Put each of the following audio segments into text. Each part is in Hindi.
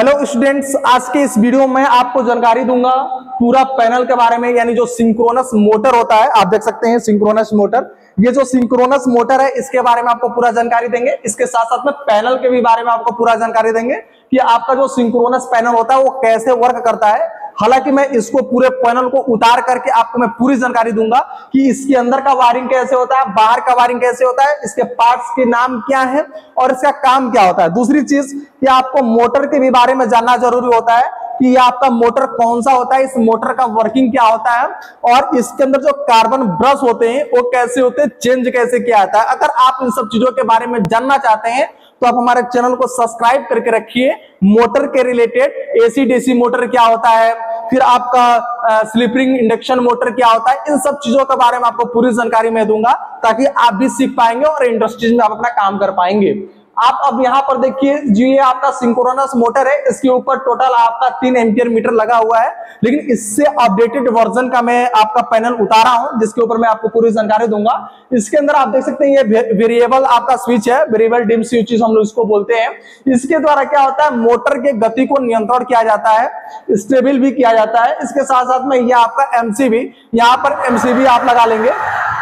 हेलो स्टूडेंट्स, आज के इस वीडियो में आपको जानकारी दूंगा पूरा पैनल के बारे में, यानी जो सिंक्रोनस मोटर होता है। आप देख सकते हैं सिंक्रोनस मोटर, ये जो सिंक्रोनस मोटर है इसके बारे में आपको पूरा जानकारी देंगे। इसके साथ साथ में पैनल के भी बारे में आपको पूरा जानकारी देंगे कि आपका जो सिंक्रोनस पैनल होता है वो कैसे वर्क करता है। हालांकि मैं इसको पूरे पैनल को उतार करके आपको मैं पूरी जानकारी दूंगा कि इसके अंदर का वायरिंग कैसे होता है, बाहर का वायरिंग कैसे होता है, इसके पार्ट्स के नाम क्या है और इसका काम क्या होता है। दूसरी चीज कि आपको मोटर के भी बारे में जानना जरूरी होता है कि ये आपका मोटर कौन सा होता है, इस मोटर का वर्किंग क्या होता है और इसके अंदर जो कार्बन ब्रश होते हैं वो कैसे होते हैं, चेंज कैसे किया जाता है। अगर आप इन सब चीजों के बारे में जानना चाहते हैं तो आप हमारे चैनल को सब्सक्राइब करके रखिए। मोटर के रिलेटेड एसी डीसी मोटर क्या होता है, फिर आपका स्लिप रिंग इंडक्शन मोटर क्या होता है, इन सब चीजों के बारे में आपको पूरी जानकारी मैं दूंगा ताकि आप भी सीख पाएंगे और इंडस्ट्रीज में आप अपना काम कर पाएंगे। आप अब यहाँ पर देखिए जी, ये आपका सिंक्रोनस मोटर है, इसके ऊपर टोटल आपका 3 एम्पियर मीटर लगा हुआ है, लेकिन इससे अपडेटेड वर्जन का मैं आपका पैनल उतारा हूं जिसके ऊपर मैं आपको पूरी जानकारी दूंगा। इसके अंदर आप देख सकते हैं ये वेरिएबल आपका स्विच है, वेरिएबल डिम स्विच हम लोग इसको बोलते हैं। इसके द्वारा क्या होता है, मोटर के गति को नियंत्रण किया जाता है, स्टेबल भी किया जाता है। इसके साथ साथ में ये आपका एमसीबी, यहाँ पर एमसीबी आप लगा लेंगे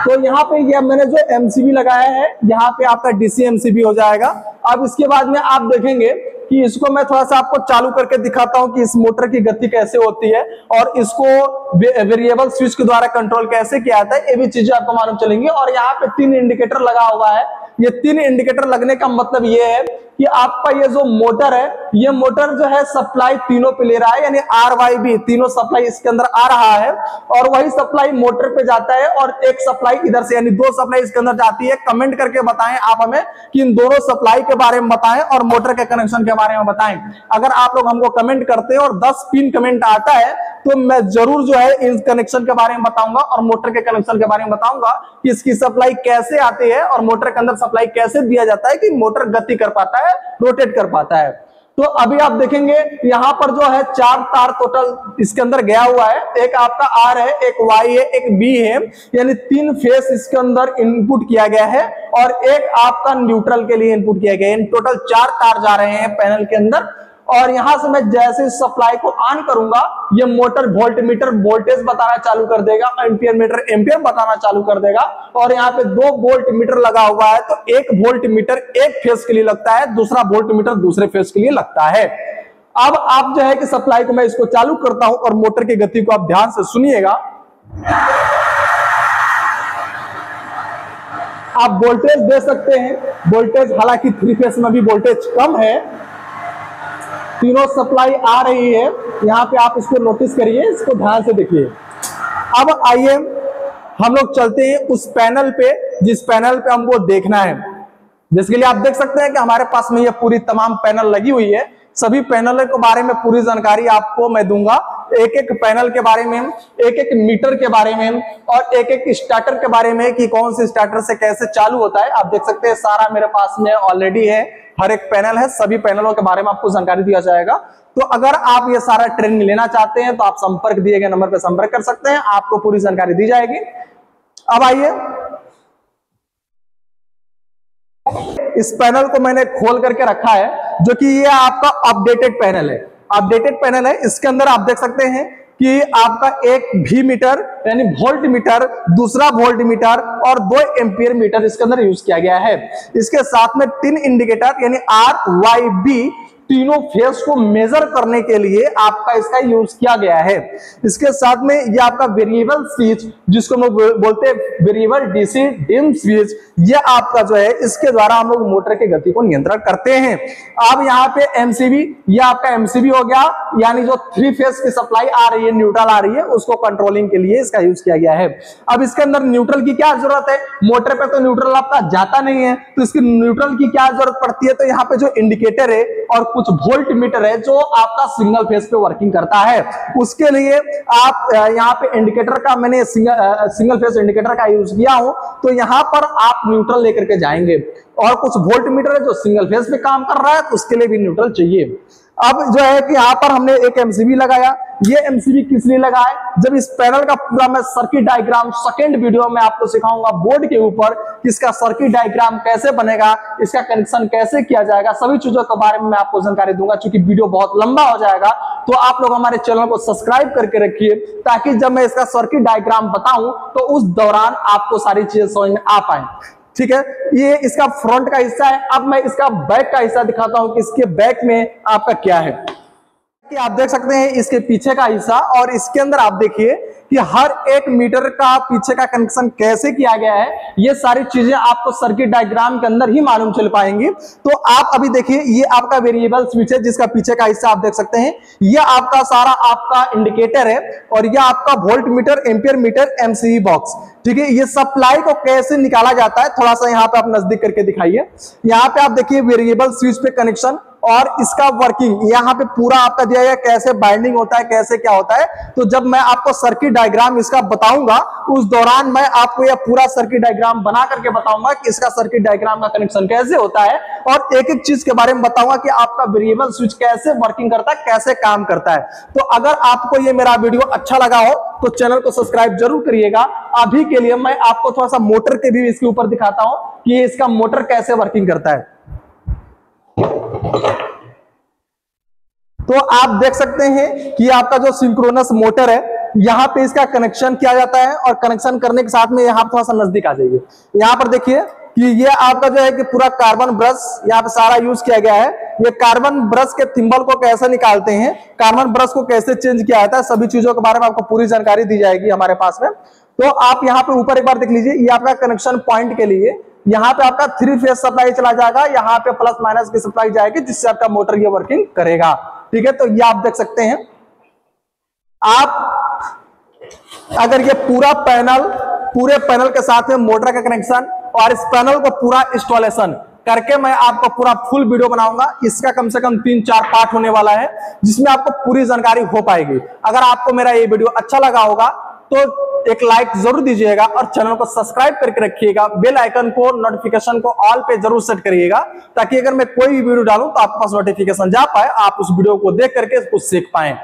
तो यहाँ पे ये मैंने जो एमसीबी लगाया है यहाँ पे आपका डीसी एमसीबी हो जाएगा। अब इसके बाद में आप देखेंगे कि इसको मैं थोड़ा सा आपको चालू करके दिखाता हूं कि इस मोटर की गति कैसे होती है और इसको वेरिएबल स्विच के द्वारा कंट्रोल कैसे किया जाता है, ये भी चीजें आपको मालूम चलेंगी। और यहाँ पे 3 इंडिकेटर लगा हुआ है। ये 3 इंडिकेटर लगने का मतलब ये है कि आपका ये जो मोटर है, ये मोटर जो है सप्लाई तीनों पे ले रहा है, यानी RYB तीनों सप्लाई इसके अंदर आ रहा है और वही सप्लाई मोटर पे जाता है और एक सप्लाई इधर से, यानी 2 सप्लाई इसके अंदर जाती है। कमेंट करके बताएं आप हमें कि इन दोनों सप्लाई के बारे में बताएं और मोटर के कनेक्शन के बारे में बताएं। अगर आप लोग हमको कमेंट करते हैं और 10 पिन कमेंट आता है तो मैं जरूर जो है इन कनेक्शन के बारे में बताऊंगा और मोटर के कनेक्शन के बारे में बताऊंगा कि इसकी सप्लाई कैसे आती है और मोटर के अंदर सप्लाई कैसे दिया जाता है कि मोटर गति कर पाता है, रोटेट कर पाता है। तो अभी आप देखेंगे यहां पर जो है 4 तार टोटल इसके अंदर गया हुआ है। एक आपका R है, एक Y है, एक B है, यानी 3 फेस इसके अंदर इनपुट किया गया है और एक आपका न्यूट्रल के लिए इनपुट किया गया है। टोटल 4 तार जा रहे हैं पैनल के अंदर और यहां से मैं जैसे सप्लाई को ऑन करूंगा ये मोटर वोल्ट मीटर वोल्टेज बताना चालू कर देगा, एम्पियर मीटर एम्पियर बताना चालू कर देगा। और यहाँ पे 2 वोल्ट मीटर लगा हुआ है तो 1 वोल्ट मीटर एक फेस के लिए लगता है, दूसरा वोल्ट मीटर दूसरे फेस के लिए लगता है। अब आप जो है कि सप्लाई को मैं इसको चालू करता हूं और मोटर की गति को आप ध्यान से सुनिएगा। आप वोल्टेज दे सकते हैं, वोल्टेज हालांकि 3 फेस में भी वोल्टेज कम है, तीनों सप्लाई आ रही है। यहाँ पे आप इसको नोटिस करिए, इसको ध्यान से देखिए। अब आइए हम लोग चलते हैं उस पैनल पे जिस पैनल पे हमको देखना है। जिसके लिए आप देख सकते हैं कि हमारे पास में ये पूरी तमाम पैनल लगी हुई है। सभी पैनल के बारे में पूरी जानकारी आपको मैं दूंगा, एक एक पैनल के बारे में, एक एक मीटर के बारे में और एक एक स्टार्टर के बारे में कि कौन से स्टार्टर से कैसे चालू होता है। आप देख सकते हैं सारा मेरे पास में ऑलरेडी है, हर एक पैनल है, सभी पैनलों के बारे में आपको जानकारी दिया जाएगा। तो अगर आप ये सारा ट्रेनिंग लेना चाहते हैं तो आप संपर्क दिए गए नंबर पर संपर्क कर सकते हैं, आपको पूरी जानकारी दी जाएगी। अब आइए, इस पैनल को मैंने खोल करके रखा है जो कि ये आपका अपडेटेड पैनल है। अपडेटेड पैनल है, इसके अंदर आप देख सकते हैं कि आपका एक V मीटर यानी वोल्ट मीटर, दूसरा वोल्ट मीटर और 2 एम्पियर मीटर इसके अंदर यूज किया गया है। इसके साथ में 3 इंडिकेटर यानी RYB तीनों फेस को मेजर करने के लिए आपका इसका यूज किया गया है। इसके साथ में ये आपका वेरिएबल स्विच जिसको हम लोग बोलते हैं वेरिएबल डीसी डिम स्विच, ये आपका जो है इसके द्वारा हम लोग मोटर की गति को नियंत्रण करते हैं। अब यहाँ पे एमसीबी, ये आपका एमसीबी हो गया, यानी जो 3 फेस की सप्लाई आ रही है, न्यूट्रल आ रही है, उसको कंट्रोलिंग के लिए इसका यूज किया गया है। अब इसके अंदर न्यूट्रल की क्या जरूरत है, मोटर पे तो न्यूट्रल आपका जाता नहीं है तो इसकी न्यूट्रल की क्या जरूरत पड़ती है, तो यहाँ पे जो इंडिकेटर है और कुछ वोल्ट मीटर है जो आपका सिंगल फेस पे वर्किंग करता है, उसके लिए आप यहाँ पे इंडिकेटर का मैंने सिंगल फेस इंडिकेटर का यूज किया हूं। तो यहाँ पर आप न्यूट्रल लेकर के जाएंगे और कुछ वोल्ट मीटर है जो सिंगल फेस पे काम कर रहा है तो उसके लिए भी न्यूट्रल चाहिए। अब जो है कि यहाँ पर हमने एक एमसीबी लगाया। ये एमसीबी किस लिए लगा है? जब इस पैनल का पूरा मैं सर्किट डायग्राम सेकंड वीडियो में आपको सिखाऊंगा बोर्ड के ऊपर कि इसका सर्किट डायग्राम कैसे बनेगा, इसका कनेक्शन कैसे किया जाएगा, सभी चीजों के बारे में मैं आपको जानकारी दूंगा। क्योंकि वीडियो बहुत लंबा हो जाएगा तो आप लोग हमारे चैनल को सब्सक्राइब करके रखिए, ताकि जब मैं इसका सर्किट डायग्राम बताऊं तो उस दौरान आपको सारी चीजें समझ में आ पाए। ठीक है, ये इसका फ्रंट का हिस्सा है। अब मैं इसका बैक का हिस्सा दिखाता हूं कि इसके बैक में आपका क्या है। कि आप देख सकते हैं इसके पीछे का हिस्सा, और इसके अंदर आप देखिए कि हर एक मीटर का पीछे का कनेक्शन कैसे किया गया है। ये सारी चीजें आपको सर्किट डायग्राम के अंदर ही मालूम चल पाएंगी। तो आप अभी देखिए, ये आपका वेरिएबल स्विच है जिसका पीछे का हिस्सा आप देख सकते हैं। ये आपका सारा आपका इंडिकेटर है, और ये आपका volt meter, ampere meter, MCB box. ठीक है, ये सप्लाई को कैसे निकाला जाता है थोड़ा सा यहाँ पे आप नजदीक करके दिखाइए। यहाँ पे आप देखिए वेरिएबल स्विच पे कनेक्शन और इसका वर्किंग यहाँ पे पूरा आपका दिया गया, कैसे बाइंडिंग होता है, कैसे क्या होता है। तो जब मैं आपको सर्किट डायग्राम इसका बताऊंगा उस दौरान मैं आपको यह पूरा सर्किट डायग्राम बना करके बताऊंगा कि इसका सर्किट डायग्राम का कनेक्शन कैसे होता है, और एक एक चीज के बारे में बताऊंगा कि आपका वेरिएबल स्विच कैसे वर्किंग करता है, कैसे काम करता है। तो अगर आपको ये मेरा वीडियो अच्छा लगा हो तो चैनल को सब्सक्राइब जरूर करिएगा। अभी के लिए मैं आपको थोड़ा सा मोटर के भी इसके ऊपर दिखाता हूं कि इसका मोटर कैसे वर्किंग करता है। तो आप देख सकते हैं कि आपका जो सिंक्रोनस मोटर है, यहां पे इसका कनेक्शन किया जाता है, और कनेक्शन करने के साथ में यहां थोड़ा सा नजदीक आ जाइए। यहां पर देखिए कि ये आपका जो है कि पूरा कार्बन ब्रश यहाँ पे सारा यूज किया गया है। ये कार्बन ब्रश के थिम्बल को कैसे निकालते हैं, कार्बन ब्रश को कैसे चेंज किया जाता है, सभी चीजों के बारे में आपको पूरी जानकारी दी जाएगी हमारे पास में। तो आप यहाँ पे ऊपर एक बार देख लीजिए, ये आपका कनेक्शन पॉइंट के लिए यहाँ पे आपका 3 फेज सप्लाई चला जाएगा, यहाँ पे प्लस माइनस की सप्लाई जाएगी, जिससे आपका मोटर ये वर्किंग करेगा। ठीक है, तो ये आप देख सकते हैं। आप अगर ये पूरा पैनल, पूरे पैनल के साथ में मोटर का कनेक्शन और इस पैनल को पूरा इंस्टॉलेशन करके मैं आपको पूरा फुल वीडियो बनाऊंगा। इसका कम से कम 3-4 पार्ट होने वाला है, जिसमें आपको पूरी जानकारी हो पाएगी। अगर आपको मेरा ये वीडियो अच्छा लगा होगा तो एक लाइक जरूर दीजिएगा, और चैनल को सब्सक्राइब करके रखिएगा। बेल आइकन को, नोटिफिकेशन को ऑल पे जरूर सेट करिएगा, ताकि अगर मैं कोई भी वीडियो डालूं तो आपके पास नोटिफिकेशन जा पाए, आप उस वीडियो को देख करके उसको सीख पाएं।